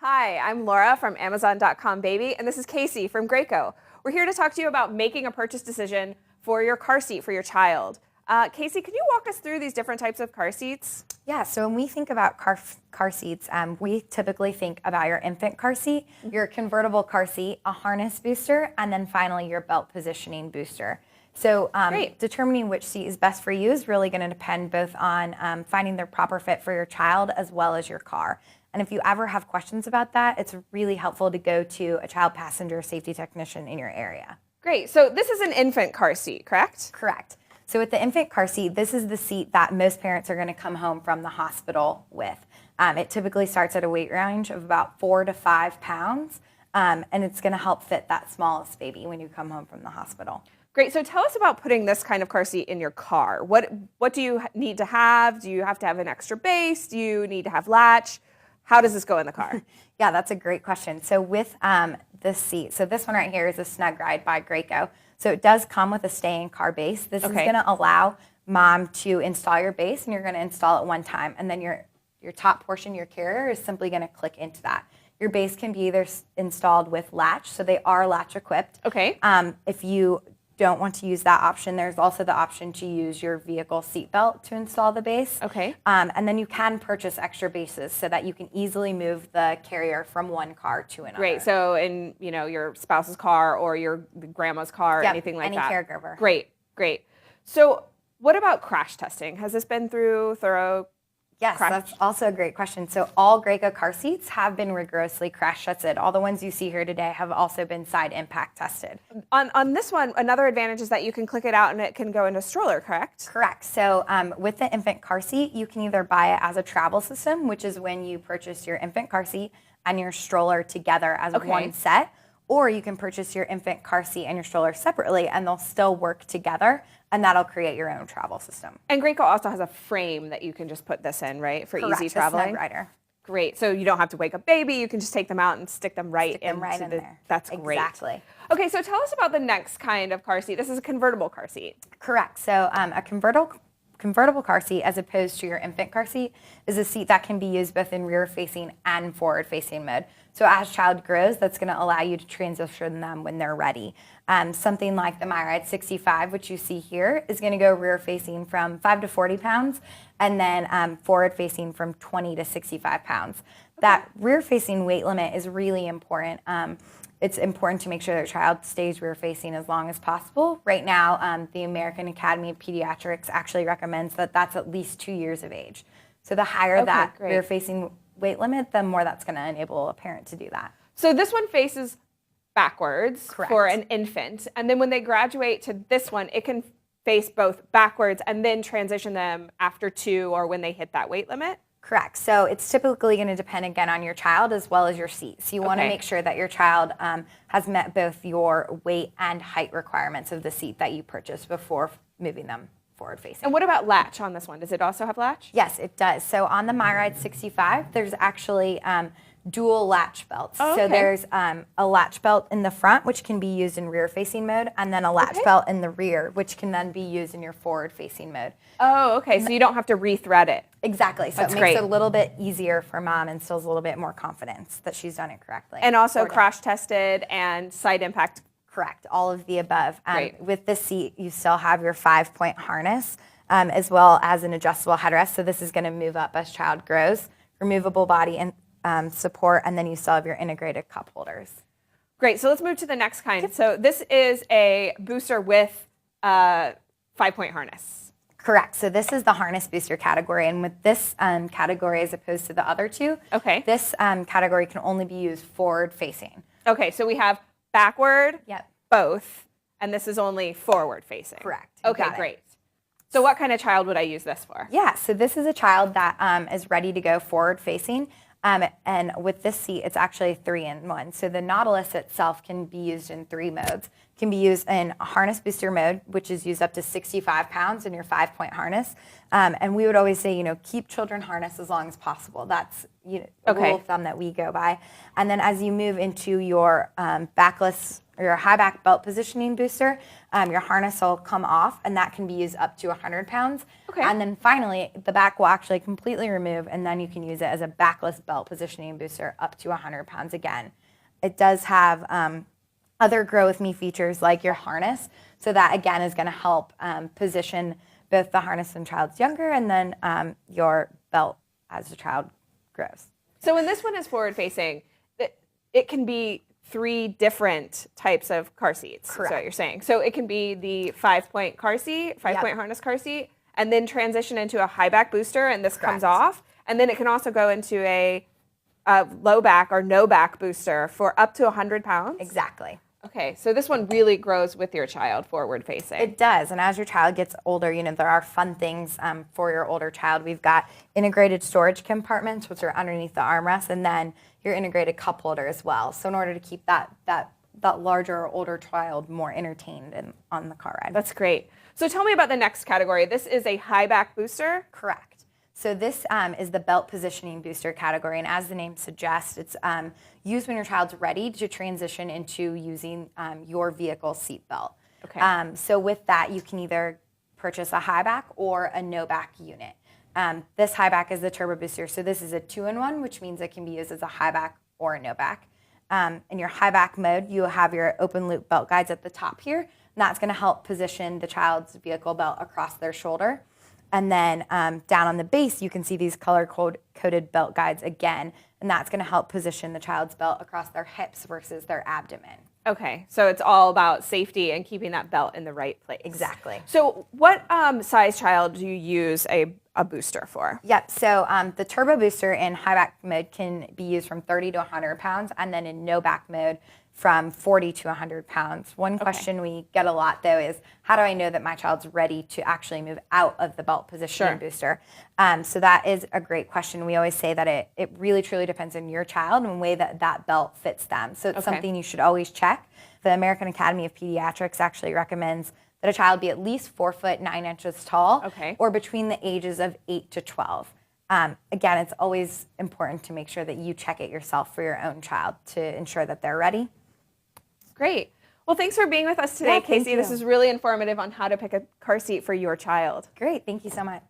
Hi, I'm Laura from Amazon.com Baby, and this is Casey from Graco. We're here to talk to you about making a purchase decision for your car seat for your child. Casey, can you walk us through these different types of car seats? Yeah, so when we think about car seats, we typically think about your infant car seat, your convertible car seat, a harness booster, and then finally your belt positioning booster. So determining which seat is best for you is really going to depend both on finding the proper fit for your child as well as your car. And if you ever have questions about that, it's really helpful to go to a child passenger safety technician in your area. Great. So this is an infant car seat, correct? Correct. So with the infant car seat, this is the seat that most parents are going to come home from the hospital with. It typically starts at a weight range of about 4 to 5 pounds, and it's going to help fit that smallest baby when you come home from the hospital. Great. So tell us about putting this kind of car seat in your car. What do you need to have? Do you have to have an extra base? Do you need to have latch? How does this go in the car? Yeah, that's a great question. So with this seat, so this one right here is a Snug Ride by Graco. So it does come with a stay-in-car base. This is going to allow mom to install your base, and you're going to install it one time. And then your top portion, your carrier, is simply going to click into that. Your base can be either installed with latch, so they are latch-equipped. Okay. If you don't want to use that option, there's also the option to use your vehicle seat belt to install the base. Okay. And then you can purchase extra bases so that you can easily move the carrier from one car to another. Great. So in your spouse's car or your grandma's car, anything like that. Any caregiver. Great. Great. So what about crash testing? Has this been through thorough? Yes, that's also a great question. So all Graco car seats have been rigorously crash tested. All the ones you see here today have also been side impact tested. On this one, another advantage is that you can click it out and it can go into a stroller, correct? Correct. So with the infant car seat, you can either buy it as a travel system, which is when you purchase your infant car seat and your stroller together as one set, or you can purchase your infant car seat and your stroller separately, and they'll still work together, and that'll create your own travel system. And Graco also has a frame that you can just put this in, right, for easy traveling? Correct, Snug Rider. Great. So you don't have to wake up baby. You can just take them out and stick them right in there. That's great. Exactly. Okay, so tell us about the next kind of car seat. This is a convertible car seat. Correct. So a convertible car seat, as opposed to your infant car seat, is a seat that can be used both in rear-facing and forward-facing mode. So as child grows, that's going to allow you to transition them when they're ready. Something like the MyRide 65, which you see here, is going to go rear-facing from 5 to 40 pounds, and then forward-facing from 20 to 65 pounds. That rear-facing weight limit is really important. It's important to make sure that your child stays rear-facing as long as possible. Right now, the American Academy of Pediatrics actually recommends that that's at least 2 years of age. So the higher that rear-facing weight limit, the more that's going to enable a parent to do that. So this one faces backwards for an infant, and then when they graduate to this one, it can face both backwards and then transition them after 2 or when they hit that weight limit? Correct. So it's typically going to depend again on your child as well as your seat. So you want to make sure that your child has met both your weight and height requirements of the seat that you purchased before moving them forward facing. And what about latch on this one? Does it also have latch? Yes, it does. So on the MyRide 65, there's actually dual latch belts. So there's a latch belt in the front, which can be used in rear-facing mode, and then a latch belt in the rear, which can then be used in your forward-facing mode. Oh, okay. So you don't have to re-thread it. Exactly. So it makes it a little bit easier for mom and instills a little bit more confidence that she's done it correctly. And also crash tested and side impact. Correct. All of the above. With this seat, you still have your 5-point harness as well as an adjustable headrest. So this is going to move up as child grows. Removable body and support, and then you still have your integrated cup holders. Great. So let's move to the next kind. So this is a booster with a 5-point harness. Correct. So this is the harness booster category, and with this category as opposed to the other two, this category can only be used forward facing. Okay. So we have backward, both, and this is only forward facing. Correct. Okay, great. So what kind of child would I use this for? Yeah, so this is a child that is ready to go forward facing. And with this seat, it's actually 3-in-1. So the Nautilus itself can be used in 3 modes. can be used in harness booster mode, which is used up to 65 pounds in your 5-point harness. And we would always say, keep children harnessed as long as possible. That's a rule of thumb that we go by. And then as you move into your backless or your high back belt positioning booster, your harness will come off, and that can be used up to 100 pounds. Okay. And then finally, the back will actually completely remove, and then you can use it as a backless belt positioning booster up to 100 pounds again. It does have other Grow With Me features like your harness. So that, again, is going to help position both the harness when the child's younger and then your belt as the child grows. So when this one is forward-facing, it can be 3 different types of car seats. Correct. Is what you're saying. So it can be the 5-point car seat, 5-point harness car seat, and then transition into a high back booster, and this comes off. And then it can also go into a low back or no back booster for up to 100 pounds? Exactly. Okay, so this one really grows with your child forward facing. It does, and as your child gets older, there are fun things for your older child. We've got integrated storage compartments, which are underneath the armrest, and then your integrated cup holder as well. So in order to keep that larger or older child more entertained on the car ride. That's great. So tell me about the next category. This is a high back booster? Correct. So this is the belt positioning booster category, and as the name suggests, it's used when your child's ready to transition into using your vehicle seat belt. Okay. So with that, you can either purchase a high back or a no back unit. This high back is the turbo booster, so this is a 2-in-1, which means it can be used as a high back or a no back. In your high back mode, you have your open loop belt guides at the top here, and that's going to help position the child's vehicle belt across their shoulder. And then down on the base, you can see these color-coded belt guides again, and that's going to help position the child's belt across their hips versus their abdomen. Okay, so it's all about safety and keeping that belt in the right place. Exactly. So what size child do you use a booster for? Yep, so the turbo booster in high back mode can be used from 30 to 100 pounds, and then in no back mode from 40 to 100 pounds. One question we get a lot, though, is how do I know that my child's ready to actually move out of the belt positioning booster? So that is a great question. We always say that it really, truly depends on your child and the way that that belt fits them. So it's something you should always check. The American Academy of Pediatrics actually recommends that a child be at least 4 foot 9 inches tall or between the ages of 8 to 12. Again, it's always important to make sure that you check it yourself for your own child to ensure that they're ready. Great. Well, thanks for being with us today, Casey. This is really informative on how to pick a car seat for your child. Great. Thank you so much.